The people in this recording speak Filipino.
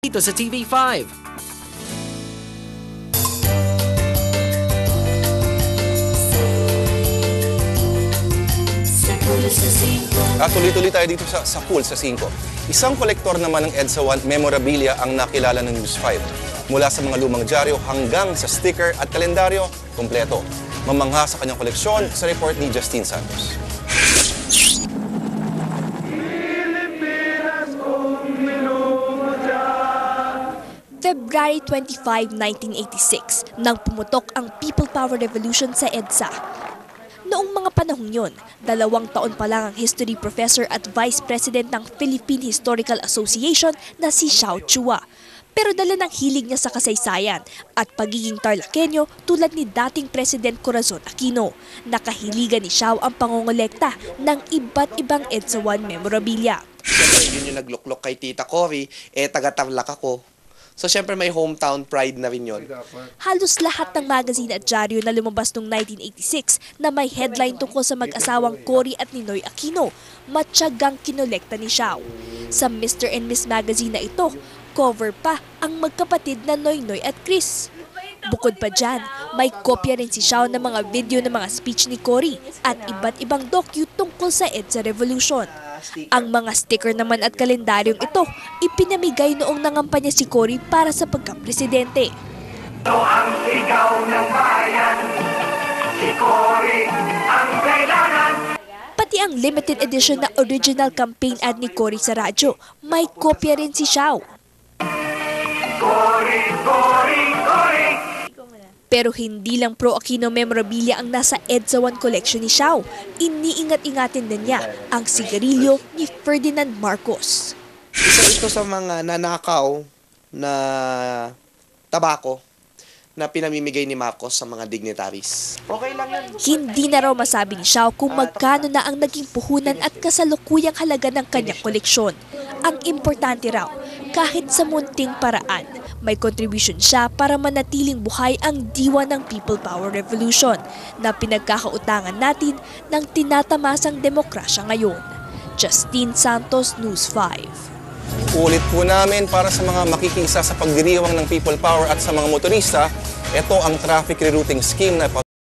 Dito sa TV5. At tuloy-tuloy tayo dito sa Pool sa 5. Isang kolektor naman ng EDSA 1 memorabilia ang nakilala ng News 5. Mula sa mga lumang dyaryo hanggang sa sticker at kalendaryo, kompleto. Mamangha sa kanyang koleksyon sa report ni Justine Santos. February 25, 1986, nang pumutok ang People Power Revolution sa EDSA. Noong mga panahong yun, 2 taon pa lang ang history professor at vice president ng Philippine Historical Association na si Xiao Chua. Pero dala ng hilig niya sa kasaysayan at pagiging Tarlakenyo tulad ni dating President Corazon Aquino. Nakahiligan ni Xiao ang pangongolekta ng iba't ibang EDSA 1 memorabilia. Siyempre, yun yung nagluklok kay Tita Cory, taga-Tarlac ako. So, siyempre may hometown pride na rin yun. Halos lahat ng magazine at dyaryo na lumabas noong 1986 na may headline tungkol sa mag-asawang Cory at Ninoy Aquino, matyagang kinolekta ni Xiao. Sa Mr. and Miss magazine na ito, cover pa ang magkapatid na Noynoy at Chris. Bukod pa dyan, may kopya rin si Xiao ng mga video ng mga speech ni Cory at iba't ibang docu tungkol sa EDSA Revolution. Ang mga sticker naman at kalendaryong ito, ipinamigay noong nangampanya si Cory para sa pagkapresidente. Ito ang sigaw ng bayan, si Cory ang kailangan. Pati ang limited edition na original campaign ad ni Cory sa radyo, may kopya rin si Xiao. Cory, Cory, Cory! Pero hindi lang pro-Aquino memorabilia ang nasa EDSA 1 collection ni Xiao. Iniingat-ingatin din niya ang sigarilyo ni Ferdinand Marcos. Isa ito sa mga nanakaw na tabako na pinamimigay ni Marcos sa mga dignitaries. Okay lang yan. Hindi na raw masabi ni Xiao kung magkano na ang naging puhunan at kasalukuyang halaga ng kanyang koleksyon. Ang importante raw, kahit sa munting paraan, may contribution siya para manatiling buhay ang diwa ng People Power Revolution na pinagkakautangan natin ng tinatamasang demokrasya ngayon. Justine Santos, News 5. Ulit po namin para sa mga makikisa sa pagdiriwang ng People Power at sa mga motorista, ito ang traffic rerouting scheme na